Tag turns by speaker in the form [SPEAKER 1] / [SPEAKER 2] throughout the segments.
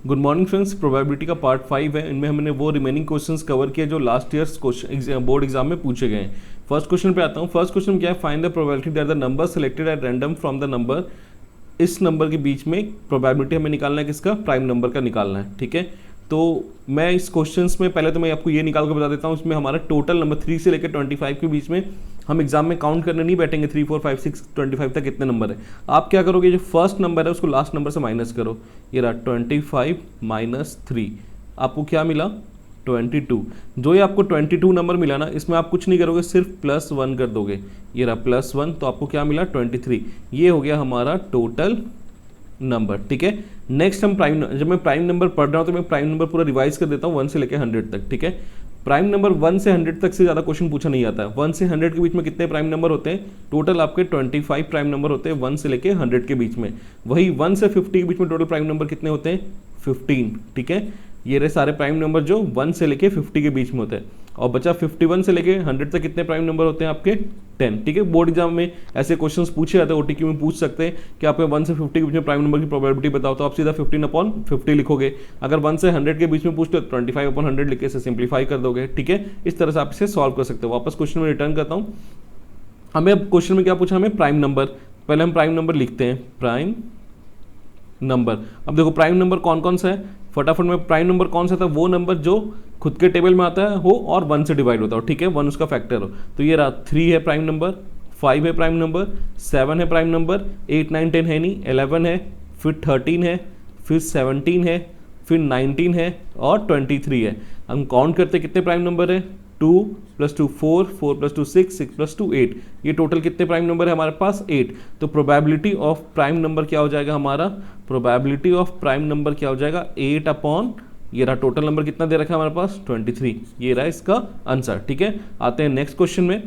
[SPEAKER 1] Good morning friends. Probability का part 5 है। इनमें हमने वो रिमेनिंग क्वेश्चंस कवर किए जो last years question board exam में पूछे गए हैं। फर्स्ट क्वेश्चन पे आता हूँ। फर्स्ट क्वेश्चन क्या है? Find the probability that the number selected at random from the number. इस नंबर के बीच में प्रोबेबिलिटी हमें निकालना है किसका? प्राइम नंबर का निकालना है। ठीक है, तो मैं इस क्वेश्चंस में पहले तो मैं आपको ये निकाल कर बता देता हूँ। इसमें हमारा टोटल नंबर 3 से लेकर 25 के बीच में हम एग्जाम में काउंट करने नहीं बैठेंगे। 3, 4, 5, 6, 25 तक कितने नंबर है। आप क्या करोगे? जो फर्स्ट नंबर है उसको लास्ट नंबर से माइनस करो। ये रहा 25 माइनस 3, आपको क्या मिला? 22। जो ये आपको 22 नंबर मिला ना, इसमें आप कुछ नहीं करोगे, सिर्फ +1 कर दोगे। ये रहा +1, तो आपको क्या मिला? 23। ये हो गया हमारा टोटल नंबर। ठीक है, नेक्स्ट हम जब मैं प्राइम नंबर पढ़ रहा हूँ तो मैं प्राइम नंबर पूरा रिवाइज कर देता हूँ 1 से लेकर 100 तक। ठीक है, प्राइम नंबर 1 से 100 तक से ज़्यादा क्वेश्चन पूछा नहीं जाता है। 1 से 100 के बीच में कितने प्राइम नंबर होते हैं? टोटल आपके 25 प्राइम नंबर होते हैं 1 से लेकर 100 के बीच में। वही 1 से 50 के बीच में टोटल प्राइम नंबर कितने होते हैं? 15। ठीक है, ये रहे सारे प्राइम नंबर जो 1 से लेके 50 के बीच में होते हैं। और बचा 51 से लेके 100 तक कितने प्राइम नंबर होते हैं आपके? 10। ठीक है, बोर्ड एग्जाम में ऐसे क्वेश्चंस पूछे जाते हैं। ओटीक्यू में पूछ सकते हैं कि आपके 1 से 50 के बीच में प्राइम नंबर की प्रोबेबिलिटी बताओ, तो आप सीधा 15/50 लिखोगे। अगर 1 से 100 के बीच में पूछते हो तो 25/100 लिख के इसे सिंप्लीफाई कर दोगे। ठीक है, इस तरह से आप इसे सॉल्व कर सकते हो। वापस क्वेश्चन में रिटर्न करता हूँ। हमें अब क्वेश्चन में क्या पूछा? हमें प्राइम नंबर। पहले हम प्राइम नंबर लिखते हैं, प्राइम नंबर। अब देखो प्राइम नंबर कौन कौन सा है, फटाफट में। प्राइम नंबर कौन सा था? वो नंबर जो खुद के टेबल में आता है हो और 1 से डिवाइड होता हो। ठीक है, 1 उसका फैक्टर हो। तो ये रहा 3 है प्राइम नंबर, 5 है प्राइम नंबर, 7 है प्राइम नंबर, 8, 9, 10 है नहीं, 11 है, फिर 13 है, फिर 17 है, फिर 19 है और 23 है। हम काउंट करते कितने प्राइम नंबर है? 2 + 2 4, 4 + 2 6, 6 + 2 8। ये टोटल कितने प्राइम नंबर है हमारे पास? 8। तो प्रोबेबिलिटी ऑफ प्राइम नंबर क्या हो जाएगा हमारा? प्रोबेबिलिटी ऑफ प्राइम नंबर क्या हो जाएगा? 8/, ये रहा टोटल नंबर कितना दे रखा है हमारे पास? 23। ये रहा इसका आंसर। ठीक है, आते हैं नेक्स्ट क्वेश्चन में।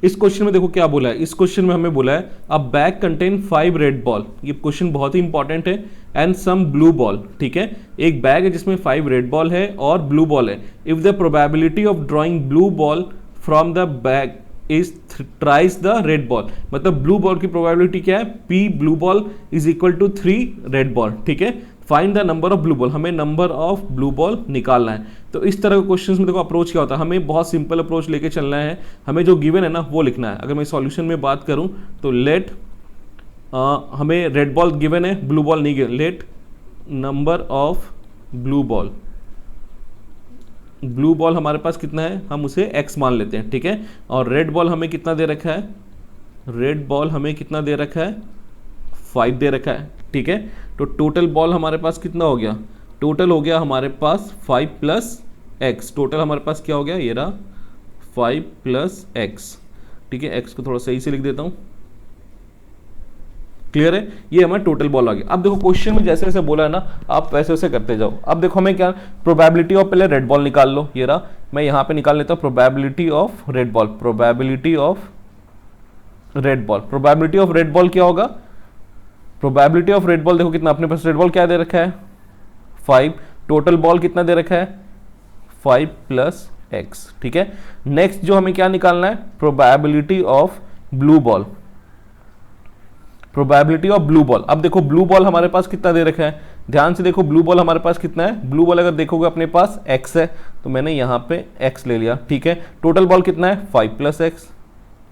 [SPEAKER 1] इस क्वेश्चन में देखो क्या बोला है। इस क्वेश्चन में हमें बोला है a bag contain 5 red ball. ये क्वेश्चन बहुत ही इंपॉर्टेंट है। And some blue ball. ठीक है, एक बैग है जिसमें 5 रेड बॉल है और ब्लू बॉल है। If the probability of drawing blue ball from the bag is thrice the red ball. मतलब ब्लू बॉल की प्रोबेबिलिटी क्या है? P blue ball is equal to 3 red ball. ठीक है, find the number of blue ball. हमें number of blue ball निकालना है। तो इस तरह के क्वेश्चंस में देखो अप्रोच क्या होता है। हमें बहुत सिंपल अप्रोच लेके चलना है। हमें जो गिवन है ना वो लिखना है। अगर मैं सॉल्यूशन में बात करूं तो लेट हमें रेड बॉल गिवन है, ब्लू बॉल नहीं given. Let number of blue ball, blue ball हमारे पास कितना है? हम उसे x मान लेते हैं। ठीक है, और रेड बॉल हमें कितना दे रखा है? रेड बॉल हमें कितना दे रखा है? 5 दे रखा है। ठीक है, तो टोटल बॉल हमारे पास कितना हो गया? टोटल हो गया हमारे पास 5 + x। टोटल हमारे पास क्या हो गया? ये रहा 5 + x। ठीक है, x को थोड़ा सही से लिख देता हूं। क्लियर है? ये हमारा टोटल बॉल आ गया। अब देखो क्वेश्चन में जैसे जैसे बोला है ना, आप वैसे वैसे करते जाओ। अब देखो हमें क्या, प्रोबेबिलिटी ऑफ, पहले रेड बॉल निकाल लो। ये रहा, मैं यहां पे निकाल लेता हूं probability of red ball. Probability of red ball, probability of red ball क्या होगा? प्रोबेबिलिटी ऑफ रेड बॉल देखो कितना अपने पास रेड बॉल क्या दे रखा है? 5। टोटल बॉल कितना दे रखा है? 5 + x। ठीक है, नेक्स्ट जो हमें क्या निकालना है? Probability of blue ball. Probability of blue ball. अब देखो ब्लू बॉल हमारे पास कितना दे रखा है? ध्यान से देखो ब्लू बॉल हमारे पास कितना है? ब्लू बॉल अगर देखोगे अपने पास x है, तो मैंने यहां पे x ले लिया। ठीक है, टोटल बॉल कितना है? 5 + x।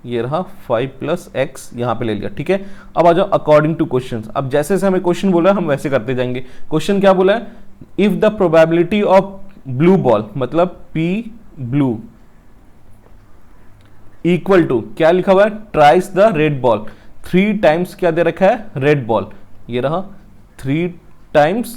[SPEAKER 1] ये रहा 5 + x यहां पे ले लिया। ठीक है, अब आ जाओ अकॉर्डिंग टू क्वेश्चन। अब जैसे जैसे हमें क्वेश्चन बोला है हम वैसे करते जाएंगे। क्वेश्चन क्या बोला है? If the probability of blue ball, मतलब P ब्लू इक्वल टू, क्या लिखा हुआ है? ट्राइस द रेड बॉल। 3 टाइम्स क्या दे रखा है? Red ball. ये रहा 3 टाइम्स,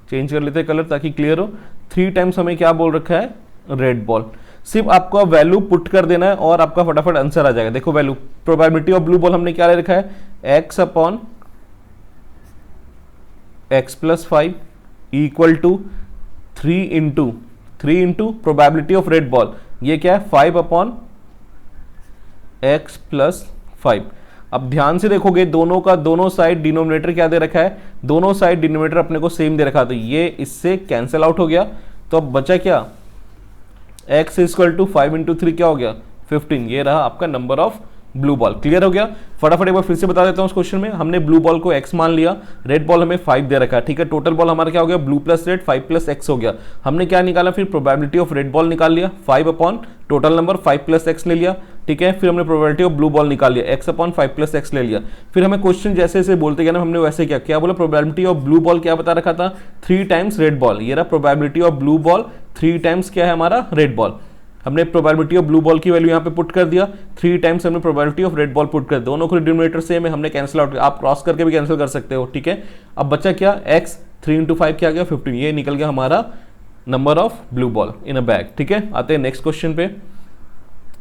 [SPEAKER 1] चेंज कर लेते हैं कलर ताकि क्लियर हो। 3 टाइम्स हमें क्या बोल रखा है? Red ball. सिर्फ आपको वैल्यू पुट कर देना है और आपका फटाफट आंसर आ जाएगा। देखो value, probability of blue ball हमने क्या ले रखा है? x/x + 5 equal to 3 into probability of red ball. ये क्या है? 5/x + 5। अब ध्यान से देखोगे दोनों का दोनों साइड डिनोमिनेटर क्या दे रखा है? दोनों साइड डिनोमिनेटर अपने को सेम दे रखा, तो ये इससे कैंसिल आउट हो गया। तो अब बचा क्या? x = 5 × 3 क्या हो गया? 15। ये रहा आपका number of blue ball. Clear हो गया? फटाफट एक बार फिर से बता देता हूँ। उस क्वेश्चन में हमने ब्लू बॉल को x मान लिया, रेड बॉल हमें 5 दे रखा है, ठीक है। टोटल बॉल हमारा क्या हो गया? Blue plus red 5 plus x हो गया। हमने क्या निकाला फिर? प्रोबेबिलिटी ऑफ रेड बॉल निकाल लिया, 5 upon total number 5 plus x ले लिया, ठीक है। फिर हमने प्रोबेबिलिटी ऑफ ब्लू बॉल निकाल लिया, x अपॉन 5 प्लस x ले लिया। फिर हमें क्वेश्चन जैसे जैसे बोलते गया ना, हमने वैसे क्या बोला? प्रोबेबिलिटी ऑफ ब्लू बॉल क्या बता रखा था? 3 टाइम्स रेड बॉल। ये रहा probability of blue ball 3 times क्या है हमारा? Red ball. हमने प्रोबेबिलिटी ऑफ ब्लू बॉल की वैल्यू यहाँ पे पुट कर दिया, 3 टाइम्स हमने probability of red ball put कर दिया। दोनों को डिनोमिनेटर सेम है, हमने कैंसिल आउट, आप क्रॉस करके भी कैंसिल कर सकते हो, ठीक है। अब बच्चा क्या? x 3 × 5 क्या आ गया? 15। ये निकल गया हमारा number of blue ball in a bag, ठीक है। आते हैं नेक्स्ट क्वेश्चन पे।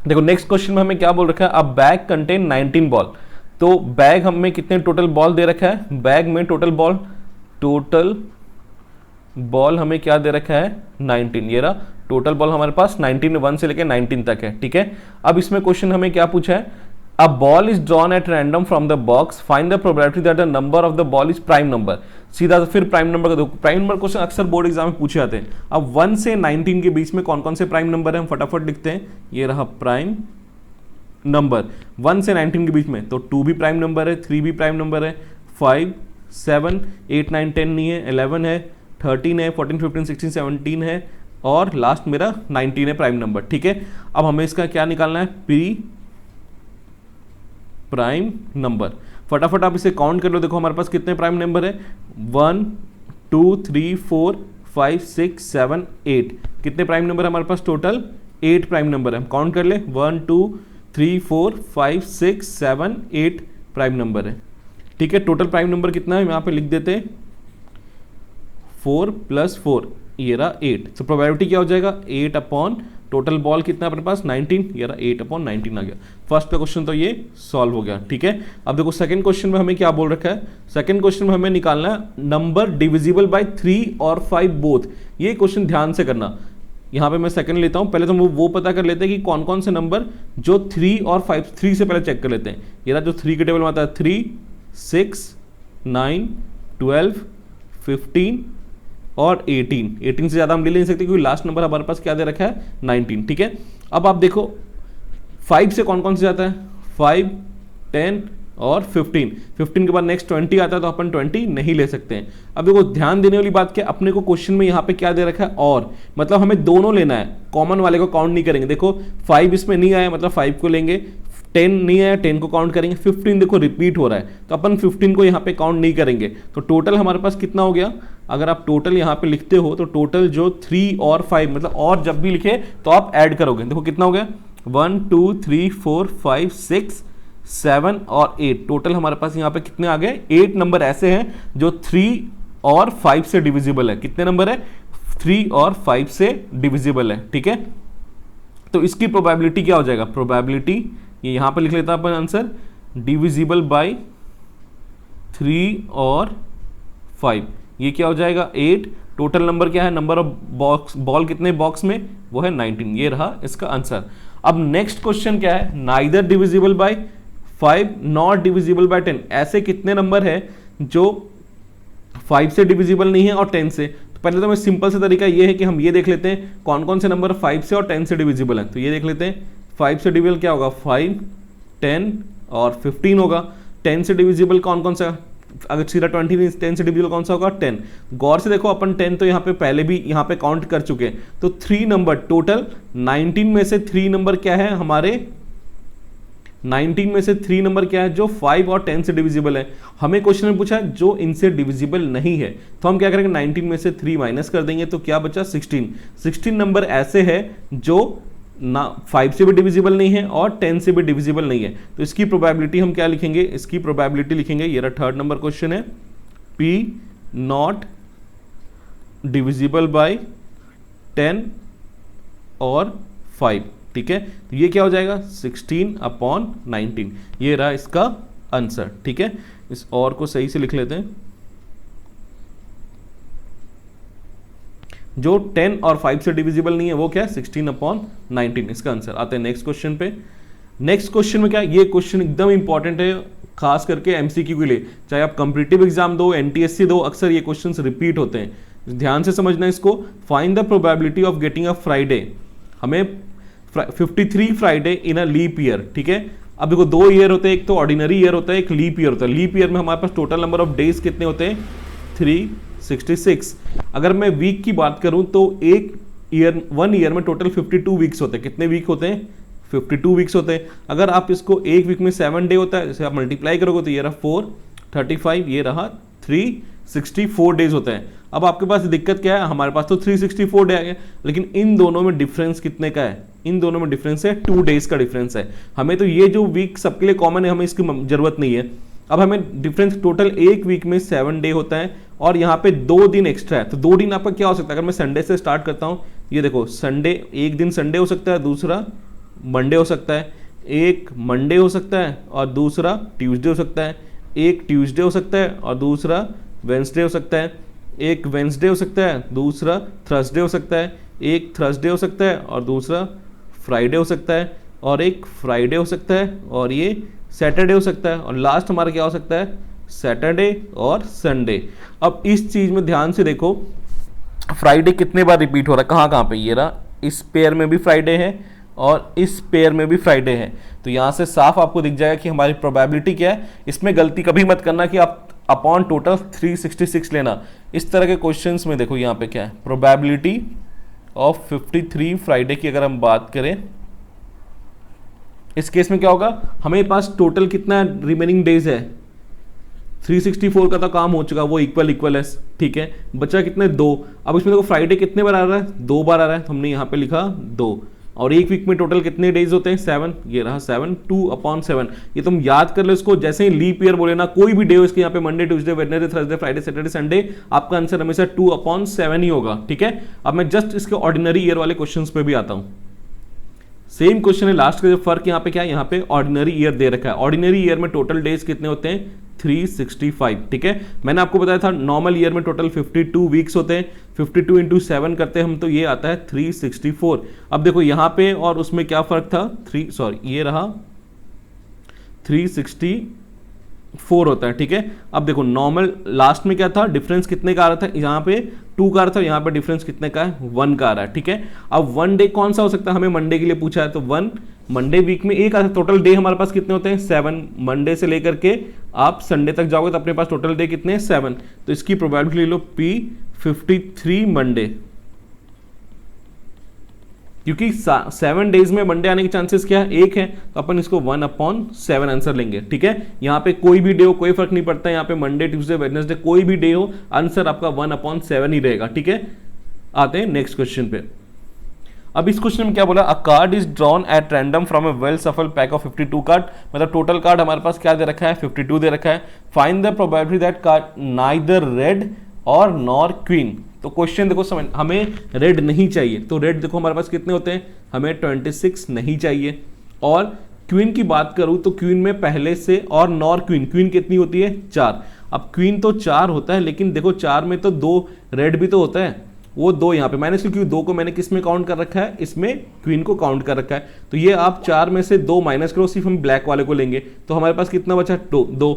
[SPEAKER 1] देखो नेक्स्ट क्वेश्चन में हमें क्या बोल रखा है? A bag contain 19 ball. तो बैग हमें कितने टोटल बॉल दे रखा है? बैग में टोटल बॉल हमें क्या दे रखा है? 19। ये रहा टोटल बॉल हमारे पास 19, 1 से लेके 19 तक है, ठीक है। अब इसमें क्वेश्चन हमें क्या पूछा है? A ball is drawn at random from the box, find the probability that the number of the ball is prime number. सीधा फिर प्राइम नंबर का देखो, प्राइम नंबर क्वेश्चन अक्सर बोर्ड एग्जाम में पूछे जाते हैं। अब 1 से 19 के बीच में कौन कौन से प्राइम नंबर है, हम फटाफट लिखते हैं। ये रहा प्राइम नंबर 1 से 19 के बीच में, तो 2 भी प्राइम नंबर है, 3 भी प्राइम नंबर है, 5, 7, 8, 9, 10 नहीं है, 11 है, 13 है, 14, 15, 16, 17 है और लास्ट मेरा 19 है प्राइम नंबर, ठीक है। अब हमें इसका क्या निकालना है? Pre prime number. फटाफट आप इसे काउंट कर लो। देखो हमारे पास कितने प्राइम नंबर है? 1, 2, 3, 4, 5, 6, 7, 8। कितने प्राइम नंबर है हमारे पास? टोटल 8 प्राइम नंबर है। हम काउंट कर ले, 1, 2, 3, 4, 5, 6, 7, 8 प्राइम नंबर है, ठीक है। टोटल प्राइम नंबर कितना है यहाँ पे लिख देते हैं, 4 + 4, ये रहा 8। तो प्रोबेबिलिटी क्या हो जाएगा? 8 अपॉन टोटल बॉल कितना अपने पास? 19। ये रहा 8 अपॉन 19 आ गया। फर्स्ट का क्वेश्चन तो ये सॉल्व हो गया, ठीक है। अब देखो सेकंड क्वेश्चन में हमें क्या बोल रखा है? सेकंड क्वेश्चन में हमें निकालना है नंबर डिविजिबल बाय 3 और 5 बोथ। ये क्वेश्चन ध्यान से करना। यहाँ पे मैं सेकंड लेता हूँ, पहले तो वो पता कर लेते हैं कि कौन कौन से नंबर जो 3 और 5, 3 से पहले चेक कर लेते हैं। ये रहा जो 3 के टेबल में आता है, 3, 6, 9, 12, 15 और 18 से ज़्यादा हम ले नहीं सकते क्योंकि लास्ट नंबर हमारे पास क्या दे रखा है? 19, ठीक है। अब आप देखो 5 से कौन कौन से जाता है? 5, 10 और 15 के बाद नेक्स्ट 20 आता है, तो अपन 20 नहीं ले सकते हैं। अब देखो ध्यान देने वाली बात क्या, अपने को क्वेश्चन में यहाँ पे क्या दे रखा है? और मतलब हमें दोनों लेना है, कॉमन वाले को काउंट नहीं करेंगे। देखो 5 इसमें नहीं आया, मतलब 5 को लेंगे, 10 नहीं आया, 10 को काउंट करेंगे, 15 देखो रिपीट हो रहा है तो अपन 15 को यहाँ पे काउंट नहीं करेंगे। तो टोटल हमारे पास कितना हो गया? अगर आप टोटल यहाँ पे लिखते हो तो टोटल जो 3 और 5, मतलब और जब भी लिखे तो आप ऐड करोगे। देखो कितना हो गया? 1, 2, 3, 4, 5, 6, 7 और 8। टोटल हमारे पास यहाँ पे कितने आ गए? 8 नंबर ऐसे हैं जो 3 और 5 से डिविजिबल है। कितने नंबर है? 3 और 5 से डिविजिबल है, ठीक है। तो इसकी प्रोबेबिलिटी क्या हो जाएगा? प्रोबेबिलिटी ये यहाँ पे लिख लेता अपन आंसर, डिविजिबल बाय 3 और 5। ये क्या हो जाएगा? 8। टोटल नंबर क्या है? नंबर ऑफ बॉक्स, बॉल कितने बॉक्स में? वो है 19। ये रहा इसका आंसर। अब नेक्स्ट क्वेश्चन क्या है? Neither divisible by 5 not divisible by 10। ऐसे कितने नंबर है जो 5 से डिविजिबल नहीं है और 10 से? तो पहले तो मैं सिंपल सा तरीका ये है कि हम ये देख लेते हैं कौन कौन से नंबर 5 से और 10 से डिविजिबल है। तो ये देख लेते हैं, 5 से डिविजिबल क्या होगा? 5, 10 और 15 होगा। 10 से डिविजिबल कौन कौन सा? अगर सीधा 20 10 से डिविजिबल कौन सा होगा? 10। गौर से देखो अपन 10 तो यहाँ पे पहले भी यहाँ पे काउंट कर चुके हैं, तो 3 नंबर टोटल 19 में से 3 नंबर क्या है हमारे? 19 में से 3 नंबर क्या है जो 5 और 10 से डिविजिबल है? हमें क्वेश्चन में पूछा है जो इनसे डिविजिबल नहीं है, तो हम क्या करेंगे? 19 में से 3 माइनस कर देंगे, तो क्या बचा? 16। 16 नंबर ऐसे है जो ना 5 से भी डिविजिबल नहीं है और 10 से भी डिविजिबल नहीं है। तो इसकी प्रोबेबिलिटी हम क्या लिखेंगे? इसकी प्रोबेबिलिटी लिखेंगे, ये रहा थर्ड नंबर क्वेश्चन है, P नॉट डिविजिबल बाय 10 और 5, ठीक है। तो ये क्या हो जाएगा? 16/19। ये रहा इसका आंसर, ठीक है। इस और को सही से लिख लेते हैं। जो 10 और 5 से डिविजिबल नहीं है वो क्या है? 16/19 इसका आंसर। आते हैं नेक्स्ट क्वेश्चन पे। नेक्स्ट क्वेश्चन में क्या है? ये क्वेश्चन एकदम इंपॉर्टेंट है, खास करके एमसीक्यू के लिए, चाहे आप कॉम्पिटिटिव एग्जाम दो, एनटीएससी दो, अक्सर ये क्वेश्चंस रिपीट होते हैं। ध्यान से समझना इसको। Find the probability of getting a Friday. हमें 53 Friday in a leap year, ठीक है। अब देखो 2 ईयर होते हैं, एक तो ऑर्डिनरी ईयर होता है, एक लीप ईयर होता है। लीप ईयर में हमारे पास टोटल नंबर ऑफ डेज कितने होते हैं 366। अगर मैं वीक की बात करूं तो एक ईयर 1 ईयर में टोटल 52 वीक्स होते हैं। कितने वीक होते हैं 52 वीक्स होते हैं। अगर आप इसको एक वीक में 7 डे होता है, जैसे आप मल्टीप्लाई करोगे तो ये रहा 435, ये रहा 364 डेज होते हैं। अब आपके पास दिक्कत क्या है, हमारे पास तो 364 डे आ गए, लेकिन इन दोनों में डिफरेंस कितने का है, इन दोनों में डिफरेंस है 2 डेज का डिफरेंस है। हमें तो ये जो वीक सबके लिए कॉमन है, हमें इसकी जरूरत नहीं है। अब हमें डिफरेंस टोटल एक वीक में 7 डे होता है और यहाँ पे 2 दिन एक्स्ट्रा है, तो 2 दिन आपका क्या हो सकता है। अगर मैं संडे से स्टार्ट करता हूँ, ये देखो संडे, एक दिन संडे हो सकता है, दूसरा मंडे हो सकता है, एक मंडे हो सकता है और दूसरा ट्यूसडे हो सकता है, एक ट्यूसडे हो सकता है और दूसरा वेंसडे हो सकता है, एक वेंसडे हो सकता है, दूसरा थर्सडे हो सकता है, एक थर्सडे हो सकता है और दूसरा फ्राइडे हो सकता है, और एक फ्राइडे हो सकता है और ये सैटरडे हो सकता है, और लास्ट हमारा क्या हो सकता है सैटरडे और संडे। अब इस चीज़ में ध्यान से देखो, फ्राइडे कितने बार रिपीट हो रहा है, कहाँ कहाँ पे, ये रहा, इस पेयर में भी फ्राइडे है और इस पेयर में भी फ्राइडे है। तो यहाँ से साफ आपको दिख जाएगा कि हमारी प्रोबेबिलिटी क्या है। इसमें गलती कभी मत करना कि आप अपॉन टोटल 366 लेना। इस तरह के क्वेश्चंस में देखो यहाँ पे क्या है, प्रोबेबिलिटी ऑफ 53 फ्राइडे की अगर हम बात करें, इस केस में क्या होगा, हमें पास टोटल कितना रिमेनिंग डेज है 364 का तो काम हो चुका, वो इक्वल है, ठीक है। बचा कितने 2। अब इसमें देखो फ्राइडे कितने बार आ रहा है, 2 बार आ रहा है, तो हमने यहाँ पे लिखा 2। और एक वीक में टोटल कितने डेज होते हैं 7, ये रहा 7, 2/7। ये तुम याद कर लो इसको, जैसे ही लीप ईयर बोले ना, कोई भी डे हो इसके यहाँ पे Monday Tuesday Wednesday Thursday Friday Saturday Sunday, आपका आंसर हमेशा 2/7 ही होगा, ठीक है। अब मैं जस्ट इसके ऑर्डिनरी ईयर वाले क्वेश्चंस पे भी आता हूँ। सेम क्वेश्चन है, लास्ट का जो फर्क यहाँ पे क्या है, यहाँ पे ऑर्डिनरी ईयर दे रखा है। ऑर्डिनरी ईयर में टोटल डेज कितने होते हैं 365, ठीक है। मैंने आपको बताया था नॉर्मल ईयर में टोटल 52 वीक्स होते हैं, 52 इंटू 7 करते हैं हम, तो ये आता है 364। अब देखो यहाँ पे और उसमें क्या फर्क था, ये रहा 364 होता है, ठीक है। अब देखो नॉर्मल लास्ट में क्या था, डिफरेंस कितने का आ रहा था, यहाँ पे 2 का आ रहा था, यहाँ पे डिफरेंस कितने का है 1 का आ रहा है, ठीक है। अब 1 डे कौन सा हो सकता है, हमें मंडे के लिए पूछा है, तो 1 मंडे वीक में एक आता है। टोटल डे हमारे पास कितने होते हैं 7, मंडे से लेकर के आप संडे तक जाओगे तो अपने पास टोटल डे कितने हैं 7। तो इसकी प्रोबेबिलिटी ले लो P53 मंडे, क्योंकि 7 डेज में मंडे आने के चांसेस क्या है, 1 है, तो अपन इसको 1/7 आंसर लेंगे, ठीक है। यहाँ पे कोई भी डे हो कोई फर्क नहीं पड़ता है, यहाँ पे मंडे ट्यूसडे वेडनेसडे कोई भी डे हो, आंसर आपका 1/7 ही रहेगा, ठीक है। आते हैं नेक्स्ट क्वेश्चन पे। अब इस क्वेश्चन में क्या बोला, अ card is drawn at random from A well सफल पैक ऑफ 52 कार्ड, मतलब टोटल कार्ड हमारे पास क्या दे रखा है 52 दे रखा है। Find the probability that card neither red और नॉर क्वीन। तो क्वेश्चन देखो समझ, हमें रेड नहीं चाहिए, तो रेड देखो हमारे पास कितने होते हैं, हमें 26 नहीं चाहिए। और क्वीन की बात करूं तो क्वीन में पहले से, और नॉर क्वीन, क्वीन कितनी होती है 4। अब क्वीन तो 4 होता है, लेकिन देखो 4 में तो 2 रेड भी तो होता है, वो 2 यहाँ पे मैंने, क्योंकि 2 को मैंने किस में काउंट कर रखा है, इसमें क्वीन को काउंट कर रखा है। तो ये आप 4 में से 2 माइनस करो, सिर्फ हम ब्लैक वाले को लेंगे, तो हमारे पास कितना बचा 2।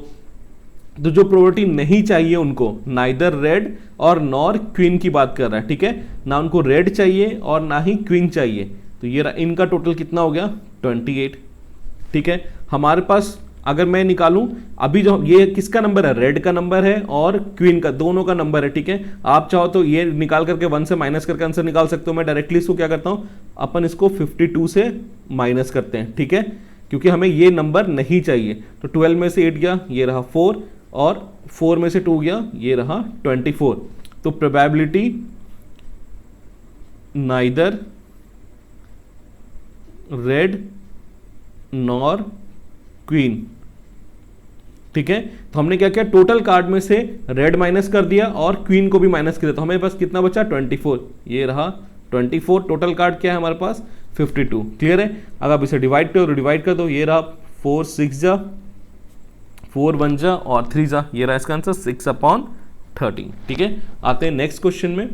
[SPEAKER 1] तो जो प्रोबेबिलिटी नहीं चाहिए उनको, नाइदर रेड और नॉर क्वीन की बात कर रहा है, ठीक है, ना उनको रेड चाहिए और ना ही क्वीन चाहिए। तो ये इनका टोटल कितना हो गया 28, ठीक है। हमारे पास अगर मैं निकालूं, अभी जो ये किसका नंबर है, रेड का नंबर है और क्वीन का, दोनों का नंबर है, ठीक है। आप चाहो तो ये निकाल करके 1 से माइनस करके आंसर निकाल सकते हो। मैं डायरेक्टली इसको क्या करता हूं, अपन इसको 52 से माइनस करते हैं, ठीक है, क्योंकि हमें ये नंबर नहीं चाहिए। तो 12 में से 8 गया, ये रहा 4, और 4 में से 2 गया, ये रहा 24। तो probability neither red nor queen, ठीक है। तो हमने क्या किया, टोटल कार्ड में से रेड माइनस कर दिया और क्वीन को भी माइनस कर दिया, तो हमें पास कितना बचा 24, ये रहा 24। टोटल कार्ड क्या है हमारे पास 52, क्लियर है। अगर आप इसे डिवाइड करो, डिवाइड कर दो, ये रहा 4 6 जा, 4 1 जा और 3 जा, ये रहा इसका आंसर 6/13, ठीक है। आते हैं नेक्स्ट क्वेश्चन में।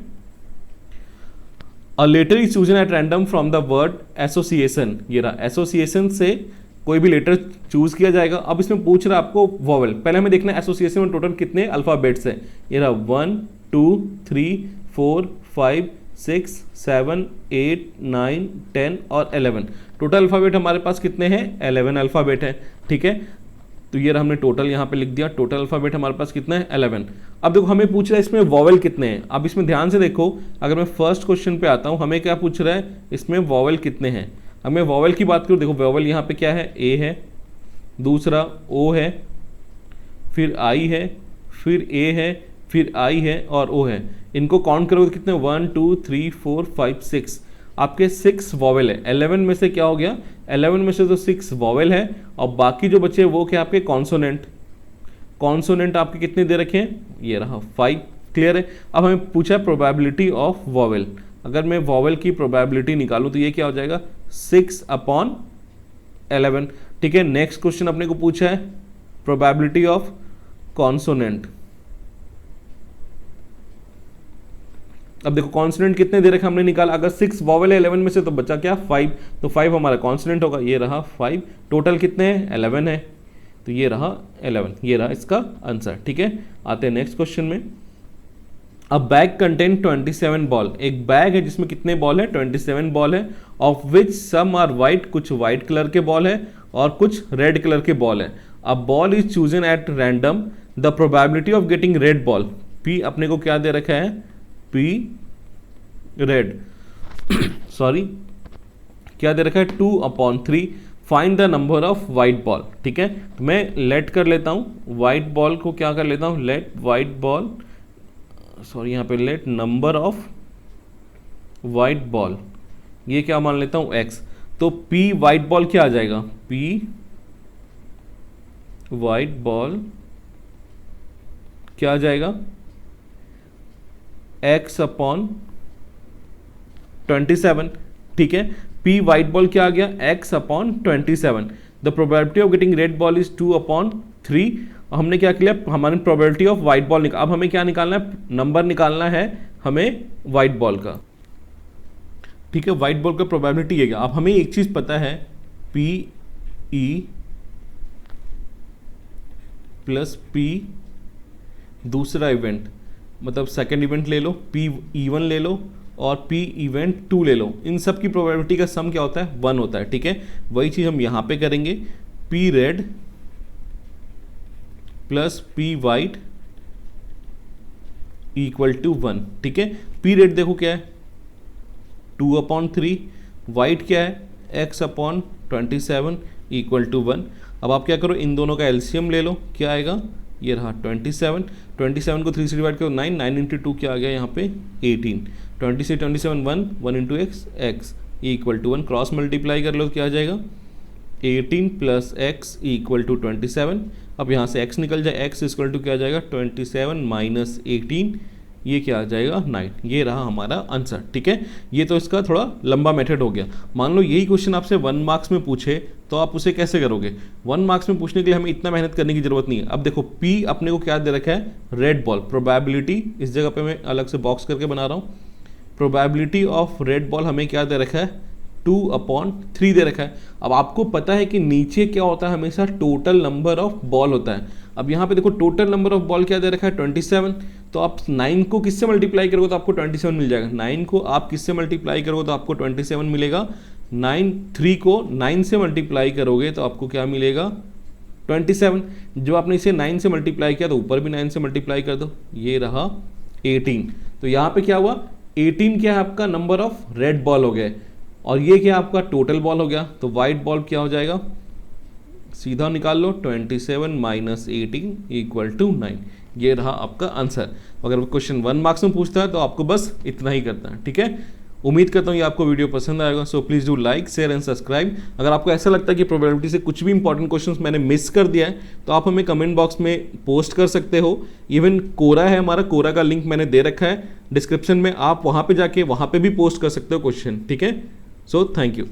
[SPEAKER 1] A letter is chosen at random from the word association, ये रहा एसोसिएशन से कोई भी लेटर चूज किया जाएगा। अब इसमें पूछ रहा है आपको वॉवल, पहले हमें देखना है एसोसिएशन में टोटल कितने अल्फाबेट्स हैं, ये रहा 1 2 3 4 5 6, 7, 8, 9, 10 और 11। टोटल अल्फ़ाबेट हमारे पास कितने हैं? 11 अल्फ़ाबेट है, ठीक है। तो ये हमने टोटल यहाँ पे लिख दिया, टोटल अल्फ़ाबेट हमारे पास कितना है? 11। अब देखो हमें पूछ रहा है इसमें वॉवेल कितने हैं। अब इसमें ध्यान से देखो, अगर मैं फर्स्ट क्वेश्चन पे आता हूँ, हमें क्या पूछ रहा है? इसमें वॉवेल कितने हैं। हमें वॉवेल की बात करूँ, देखो वॉवेल यहाँ पे क्या है? ए है, दूसरा ओ है, फिर आई है, फिर ए है, फिर आई है और ओ है। इनको काउंट करोगे कितने? 1, 2, 3, 4, 5, 6। आपके 6 वॉवेल है। 11 में से क्या हो गया? 11 में से तो 6 वॉवेल है और बाकी जो बचे वो क्या आपके? कॉन्सोनेंट। कॉन्सोनेंट आपके कितने दे रखे हैं? ये रहा 5। क्लियर है। अब हमें पूछा है प्रोबेबिलिटी ऑफ वॉवेल। अगर मैं वॉवेल की प्रोबेबिलिटी निकालूं तो ये क्या हो जाएगा? 6/11। ठीक है। नेक्स्ट क्वेश्चन अपने को पूछा है प्रोबेबिलिटी ऑफ कॉन्सोनेंट। अब देखो कॉन्सोनेंट कितने दे रखे हमने निकाला। अगर 6 वॉवेल है 11 में से तो बचा क्या? 5। तो 5 हमारा कॉन्सोनेंट होगा। ये रहा 5। टोटल कितने हैं? 11 है। तो ये रहा 11। ये रहा इसका आंसर। ठीक है। आते हैं नेक्स्ट क्वेश्चन में। A bag contain 27 ball. एक बैग है जिसमें कितने बॉल है? 27 बॉल है। Of which some are white. कुछ वाइट कलर के बॉल है और कुछ रेड कलर के बॉल है। A ball is chosen at random. The probability of getting red ball. P अपने को क्या दे रखा है? पी रेड सॉरी क्या दे रखा है? 2/3। Find the number of white ball. ठीक है। तो मैं लेट कर लेता हूं वाइट बॉल को, क्या कर लेता हूं? लेट वाइट बॉल, सॉरी यहाँ पे let number of white ball, ये क्या मान लेता हूं? x। तो p वाइट बॉल क्या आ जाएगा? p वाइट बॉल क्या आ जाएगा? x/27। ठीक है। p वाइट बॉल क्या आ गया? x/27। The probability of getting red ball is 2/3। हमने क्या किया? हमारी प्रोबेबिलिटी ऑफ वाइट बॉल अब हमें क्या निकालना है? नंबर निकालना है हमें वाइट बॉल का। ठीक है। वाइट बॉल का प्रोबेबिलिटी है क्या? अब हमें एक चीज पता है, पी ई प्लस पी दूसरा इवेंट, मतलब सेकेंड इवेंट ले लो, पी E1 ले लो और पी इवेंट 2 ले लो। इन सब की प्रोबेबिलिटी का सम क्या होता है? 1 होता है। ठीक है। वही चीज हम यहां पे करेंगे। P red plus P white equal to 1। ठीक है। पी रेड देखो क्या है? 2/3। वाइट क्या है? x/27 equal to 1। अब आप क्या करो? इन दोनों का एलसीएम ले लो। क्या आएगा? ये रहा 27। 27 को 3 से डिवाइड करो 9। 9 इंटू 2 क्या आ गया यहाँ पे? 18। 20 से 27 1। 1 into x equal to 1। Cross multiply कर लो, क्या आ जाएगा? 18 प्लस x इक्वल टू 27। अब यहाँ से x निकल जाए, x इक्वल टू क्या आ जाएगा? 27 माइनस 18, ये क्या आ जाएगा? 9। ये रहा हमारा आंसर। ठीक है। ये तो इसका थोड़ा लंबा मेथड हो गया। मान लो यही क्वेश्चन आपसे 1 मार्क्स में पूछे तो आप उसे कैसे करोगे? 1 मार्क्स में पूछने के लिए हमें इतना मेहनत करने की जरूरत नहीं है। अब देखो P अपने को क्या दे रखा है? Red ball. प्रोबेबिलिटी इस जगह पे मैं अलग से बॉक्स करके बना रहा हूँ। प्रोबेबिलिटी ऑफ रेड बॉल हमें क्या दे रखा है? 2/3 दे रखा है। अब आपको पता है कि नीचे क्या होता है? हमेशा टोटल नंबर ऑफ बॉल होता है। अब यहाँ पे देखो टोटल नंबर ऑफ बॉल क्या दे रखा है? 27। तो आप 9 को किससे मल्टीप्लाई करोगे तो आपको 27 मिल जाएगा। 9 को आप किससे मल्टीप्लाई करोगे तो आपको 27 मिलेगा। 3 को 9 से मल्टीप्लाई करोगे तो आपको क्या मिलेगा? 27। जो आपने इसे 9 से मल्टीप्लाई किया तो ऊपर भी 9 से मल्टीप्लाई कर दो, ये रहा 18। तो यहाँ पे क्या हुआ? 18 क्या है आपका? नंबर ऑफ रेड बॉल हो गया और ये क्या आपका? टोटल बॉल हो गया। तो वाइट बॉल क्या हो जाएगा? सीधा निकाल लो, 27 माइनस 18 इक्वल टू 9। ये रहा आपका आंसर। अगर क्वेश्चन 1 मार्क्स में पूछता है तो आपको बस इतना ही करना है। ठीक है। उम्मीद करता हूँ ये आपको वीडियो पसंद आएगा। So please do like, share and subscribe. अगर आपको ऐसा लगता है कि प्रोबेबिलिटी से कुछ भी इंपॉर्टेंट क्वेश्चंस मैंने मिस कर दिया है तो आप हमें कमेंट बॉक्स में पोस्ट कर सकते हो। इवन कोरा है हमारा, कोरा का लिंक मैंने दे रखा है डिस्क्रिप्शन में, आप वहाँ पे जाके वहाँ पे भी पोस्ट कर सकते हो क्वेश्चन। ठीक है। So thank you.